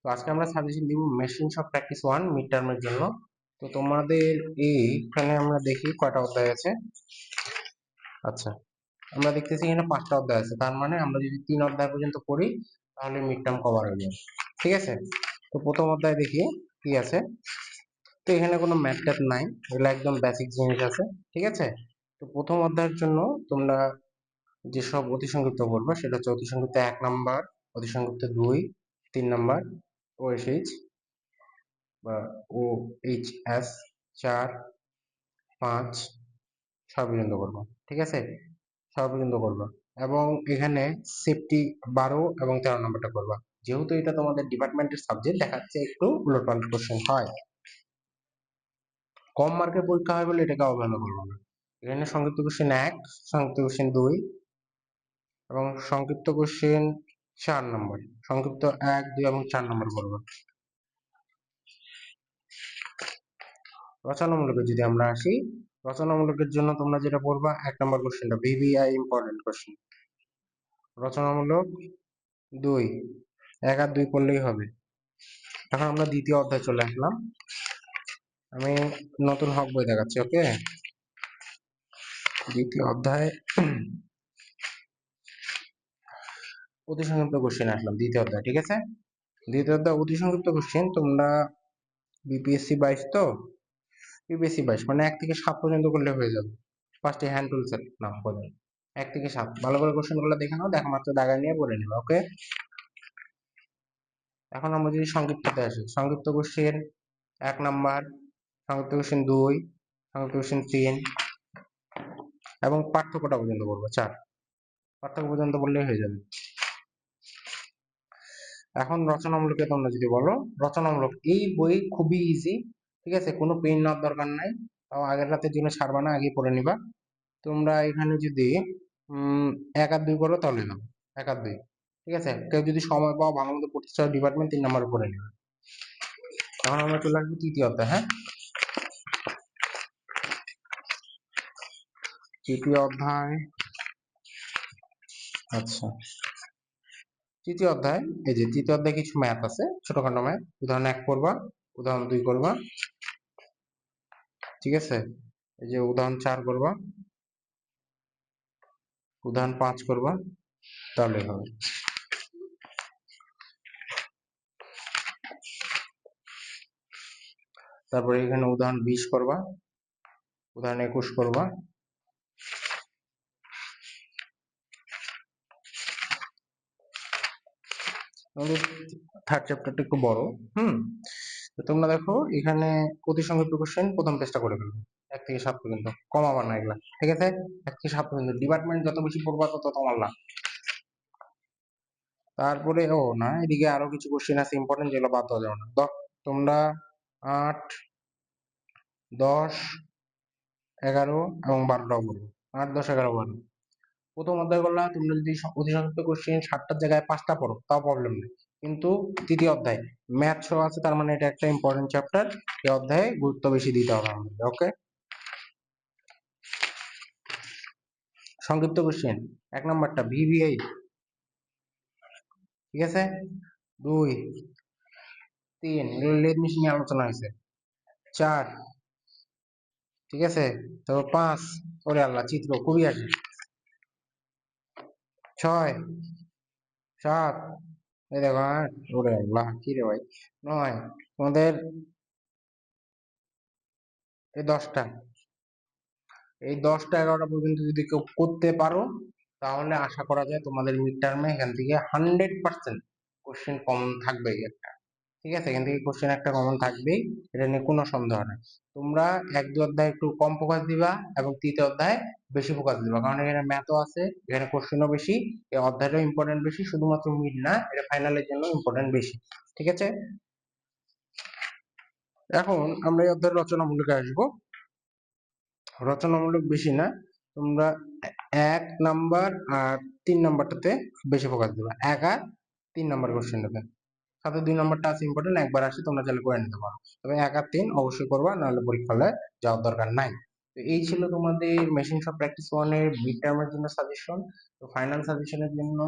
তো আজকে আমরা সাজেশন দিব মেশিন শপ প্র্যাকটিস 1 মিড টার্মের জন্য। তো তোমাদের এইখানে আমরা দেখি কয়টা অধ্যায় আছে। আচ্ছা, আমরা দেখতেছি এখানে 5টা অধ্যায় আছে, তার মানে আমরা যদি 3 অধ্যায় পর্যন্ত পড়ি তাহলে মিড টার্ম কভার হয়ে যাবে। ঠিক আছে, তো প্রথম অধ্যায় দেখি কি আছে। তো এখানে কোনো ম্যাথ ট্যাথ নাই, এগুলো একদম বেসিক জিনিস আছে। ঠিক আছে, তো প্রথম অধ্যায়ের জন্য তোমরা যেসব অতি সংক্ষিপ্ত করবে সেটা হচ্ছে অতি সংক্ষিপ্ত 1 নাম্বার, অতি সংক্ষিপ্ত 2, 3 নাম্বার, OSH বা OHS 4, 5, 6 পর্যন্ত করবো। ঠিক আছে, 6 পর্যন্ত করবা এবং এখানে সেফটি 12 এবং 13 নম্বরটা করবা। যেহেতু এটা তোমাদের ডিপার্টমেন্টের সাবজেক্ট, দেখাচ্ছে একটু উলটপালট কোশ্চেন হয়, কম মার্কের পরীক্ষা হয় বলে এটাকে অবহেলা করবো না। এখানে সংক্ষিপ্ত কোশ্চেন 1, সংক্ষিপ্ত কোশ্চেন 2 এবং সংক্ষিপ্ত কোশ্চেন 4 নম্বর, সংক্ষিপ্ত 1, 2 এবং 4 নম্বর করবো। রচনামূলকের যদি আমরা আসি, রচনামূলকের জন্য তোমরা যেটা পড়বা 1 নম্বর কোশ্চেনটা ভিভিআই ইম্পর্টেন্ট কোশ্চেন। রচনামূলক 2, 1 আর 2 পড়লেই হবে। এখন আমরা দ্বিতীয় অধ্যায় চলে আসলাম। আমি নতুন হক বই দেখাচ্ছি। ওকে, দ্বিতীয় অধ্যায় অতি সংক্ষিপ্ত কোশ্চেন আসলাম দ্বিতীয় অধ্যায়। ঠিক আছে, দ্বিতীয় অধ্যায় অতি সংক্ষিপ্ত কোশ্চেন। তোমরা বিপিএসসি 22 তো, বিপিএসসি 22 মানে 1 থেকে 7 পর্যন্ত করলে হয়ে যাবে। ফার্স্টে হ্যান্ড টুলস নাও পড়ে 1 থেকে 7 ভালো করে কোশ্চেন গুলো দেখে নাও, দেখা মাত্র দাগা নিয়ে পড়ে নিবে। ওকে, এখন আমরা যদি সংক্ষিপ্ততে আসি, সংক্ষিপ্ত কোশ্চেন 1 নাম্বার, সংক্ষিপ্ত কোশ্চেন 2, সংক্ষিপ্ত কোশ্চেন 3 এবং পার্থক্যটা পর্যন্ত বলবো 4। পার্থক্য পর্যন্ত বললেই হয়ে যাবে। এখন রচনামূলকে তোমরা যদি বলো, রচনামূলক এই বই খুবই ইজি। ঠিক আছে, কোনো পেন নেওয়ার দরকার নাই, তাও আগের রাতের জন্য ছাড়বা না, আগে পড়ে নিবা। তোমরা এখানে যদি 1 আর 2 করো তাহলে নাও 1 আর 2। ঠিক আছে, কেউ যদি সময় পাও ভালো মতো পড়তে চাও ডিপার্টমেন্ট 3 নাম্বার পড়ে নিবে। এখন আমরা চলে আসবো তৃতীয় অধ্যায়। হ্যাঁ, তৃতীয় অধ্যায়। আচ্ছা, তৃতীয় অধ্যায়, এই যে তৃতীয় অধ্যায় কিছু ম্যাথ আছে, ছোটখাটো ম্যাথ। উদাহরণ 1 করবা, উদাহরণ 2 করবা। ঠিক আছে, এই যে উদাহরণ 4 করবা, উদাহরণ 5 করবা, তাহলে হবে। তারপরে এখানে উদাহরণ 20 করবা, উদাহরণ 21 করবা। আমাদের থার্ড চ্যাপ্টারটা একটু বড়। তো তোমরা দেখো এখানে অতি সংক্ষিপ্ত কোশ্চেন প্রথম পেজটা করে ফেলবে 1 থেকে 7 পর্যন্ত, কমাবা না এগুলা। ঠিক আছে, 1 থেকে 7 পর্যন্ত ডিপার্টমেন্ট যত বেশি পড়বা তত তোমার লাভ। তারপরে না, এদিকে আরো কিছু কোশ্চেন আছে ইম্পর্টেন্ট, যেগুলো বাদ দেওয়া যাবে না। তোমরা 8, 10, 11 এবং 12টাও করবে। 8, 10, 11, 12 প্রথম অধ্যায় করলা। তোমরা যদি অতি সংক্ষিপ্ত কোশ্চেন 7টার জায়গায় 5টা পড়ো তাও প্রবলেম নেই, কিন্তু তৃতীয় অধ্যায় ম্যাথ সহ আছে, তার মানে এটা একটা ইম্পর্টেন্ট চ্যাপ্টার। এই অধ্যায়ে গুরুত্ব বেশি দিতে হবে আমাদের। ওকে, সংক্ষিপ্ত কোশ্চেন 1 নাম্বারটা ভিভিআই। ঠিক আছে, 2, 3 এগুলো লেদ মেশিন নিয়ে আলোচনা হয়েছে। 4, ঠিক আছে, তো 5, ওরে আল্লাহ চিত্র খুবই আসে। 6, 7, এই দেখো 8, ওরে আল্লাহ কি রে ভাই। 9, তোমাদের এই 10টা, এই 10টা 11টা পর্যন্ত যদি কেউ করতে পারো তাহলে আশা করা যায় তোমাদের মিড টার্মে এখান থেকে 100% কোশ্চেন কমন থাকবেই একটা। ঠিক আছে, এখান থেকে কোশ্চেন একটা কমন থাকবেই, এটা নিয়ে কোনো সন্দেহ নেই। তোমরা 1, 2 অধ্যায় একটু কম ফোকাস দিবা এবং তৃতীয় অধ্যায় বেশি ফোকাস দিবা, কারণ এখানে ম্যাথও আছে, এখানে কোশ্চেনও বেশি, এই অধ্যায়টাও ইম্পর্টেন্ট বেশি। শুধুমাত্র মিড না, এটা ফাইনালের জন্য ইম্পর্টেন্ট বেশি। ঠিক আছে, এখন আমরা এই অধ্যায়ের রচনামূলকে আসবো। রচনামূলক বেশি না, তোমরা 1 নাম্বার আর 3 নাম্বারটাতে বেশি ফোকাস দিবা। 1 আর 3 নাম্বার কোশ্চেনটাতে, সাথে 2 নাম্বারটা আছে ইম্পর্টেন্ট, একবার আসে তোমরা চাইলে করে নিতে পারো। তবে 1 আর 3 অবশ্যই করবা, নাহলে পরীক্ষা হলে যাওয়ার দরকার নাই। তো এই ছিল তোমাদের মেশিন শপ প্র্যাকটিস 1 এর মিড টার্মের জন্য সাজেশন। তো ফাইনাল সাজেশনের জন্য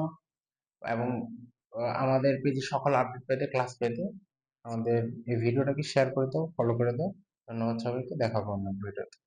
এবং আমাদের পেজে সকল আপডেট পেতে, ক্লাস পেতে আমাদের এই ভিডিওটাকে শেয়ার করে দাও, ফলো করে দাও। ধন্যবাদ সবাইকে, দেখা হবে অন্য ভিডিওতে।